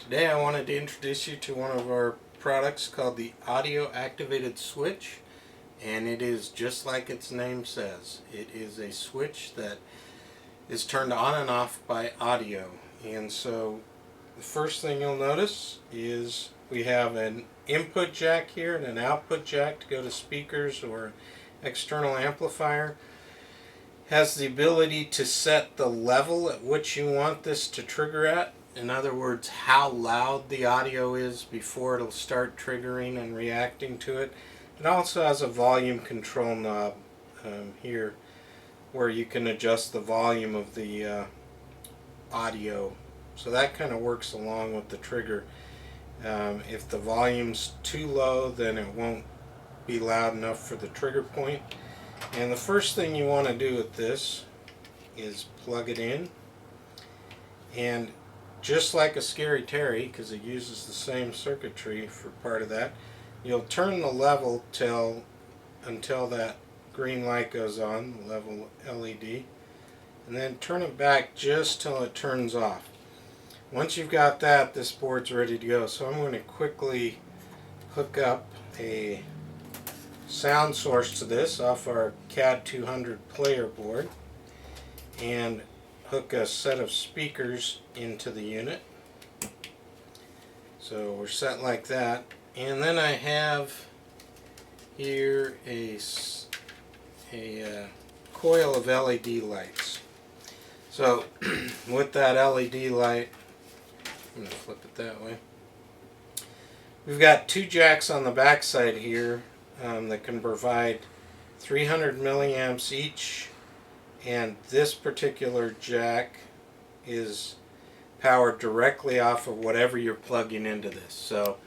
Today I wanted to introduce you to one of our products called the Audio Activated Switch, and it is just like its name says. It is a switch that is turned on and off by audio. And so the first thing you'll notice is we have an input jack here and an output jack to go to speakers or external amplifier. Has the ability to set the level at which you want this to trigger at. In other words, how loud the audio is before it'll start triggering and reacting to it. It also has a volume control knob here where you can adjust the volume of the audio. So that kind of works along with the trigger. If the volume's too low, then it won't be loud enough for the trigger point. And the first thing you want to do with this is plug it in, and just like a Scary Terry, because it uses the same circuitry for part of that, you'll turn the level until that green light goes on, the level LED, and then turn it back just till it turns off. Once you've got that, this board's ready to go. So I'm going to quickly hook up a sound source to this off our CAD 200 player board and hook a set of speakers into the unit. So we're set like that, and then I have here a coil of LED lights. So with that LED light, I'm going to flip it that way. We've got two jacks on the back side here that can provide 300 milliamps each, and this particular jack is powered directly off of whatever you're plugging into this. So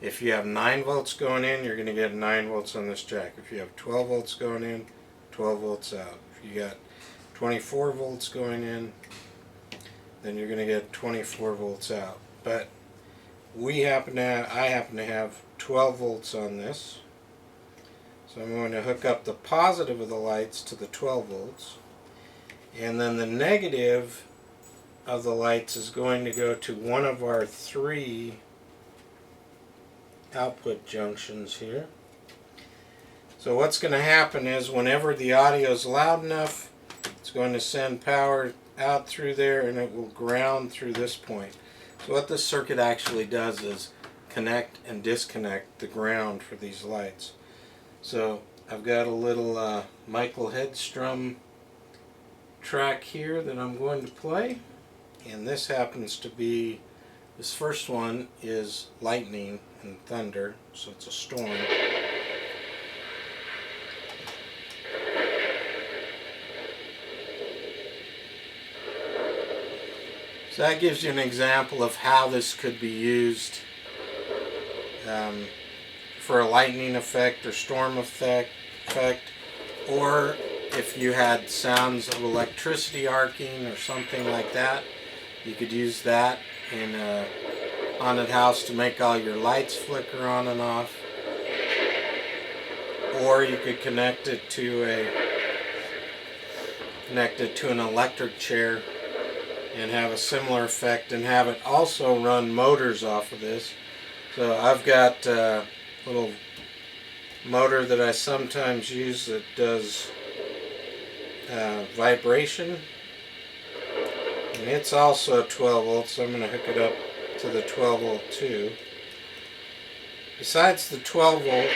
if you have 9 volts going in, you're going to get 9 volts on this jack. If you have 12 volts going in, 12 volts out. If you got 24 volts going in, then you're going to get 24 volts out. But I happen to have 12 volts on this. So I'm going to hook up the positive of the lights to the 12 volts, and then the negative of the lights is going to go to one of our 3 output junctions here. So what's going to happen is whenever the audio is loud enough, it's going to send power out through there, and it will ground through this point. So what this circuit actually does is connect and disconnect the ground for these lights. So I've got a little Michael Hedstrom track here that I'm going to play, and this happens to be, this first one is lightning and thunder, so it's a storm. So that gives you an example of how this could be used for a lightning effect or storm effect, or if you had sounds of electricity arcing or something like that, you could use that in a haunted house to make all your lights flicker on and off. Or you could connect it to an electric chair and have a similar effect, and have it also run motors off of this. So I've got a little motor that I sometimes use that does vibration, and it's also 12 volts, so I'm going to hook it up to the 12 volt too. Besides the 12 volt,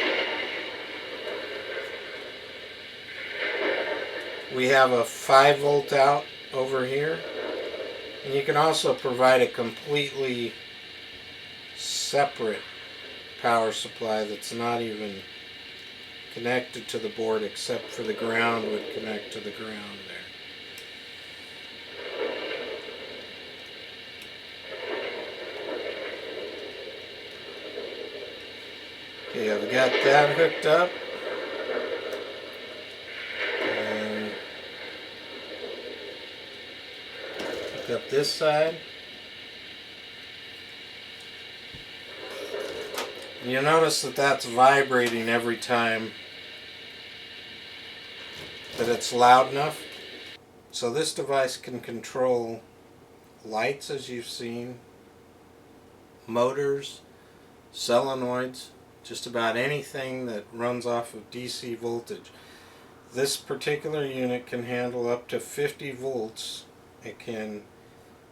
we have a 5 volt out over here, and you can also provide a completely separate power supply that's not even connected to the board, except for the ground would connect to the ground there. Okay, I've got that hooked up, and hook up this side. And you'll notice that that's vibrating every time that it's loud enough. So this device can control lights, as you've seen, motors, solenoids, just about anything that runs off of DC voltage. This particular unit can handle up to 50 volts. It can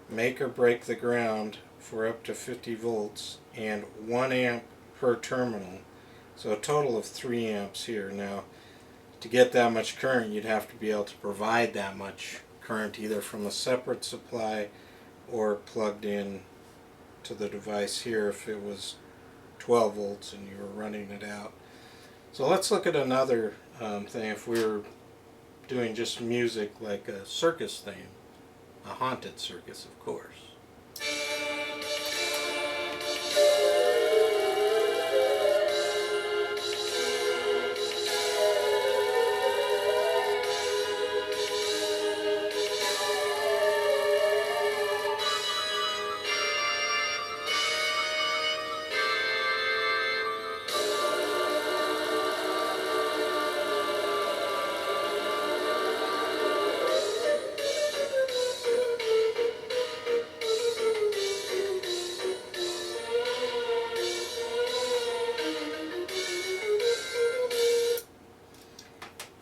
make or break the ground for up to 50 volts and 1 amp per terminal. So a total of 3 amps here. Now, to get that much current, you'd have to be able to provide that much current either from a separate supply or plugged in to the device here if it was 12 volts and you were running it out. So let's look at another thing. If we were doing just music like a circus theme, a haunted circus, of course.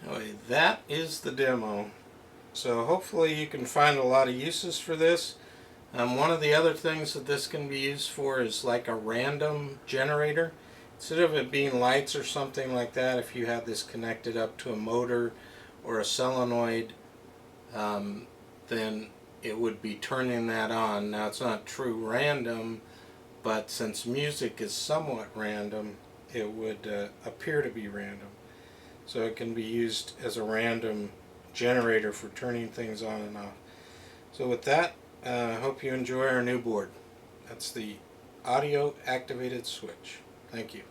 Anyway, that is the demo. So hopefully you can find a lot of uses for this. One of the other things that this can be used for is like a random generator. Instead of it being lights or something like that, if you had this connected up to a motor or a solenoid, then it would be turning that on. Now it's not true random, but since music is somewhat random, it would appear to be random. So it can be used as a random generator for turning things on and off. So with that, I hope you enjoy our new board. That's the audio activated switch. Thank you.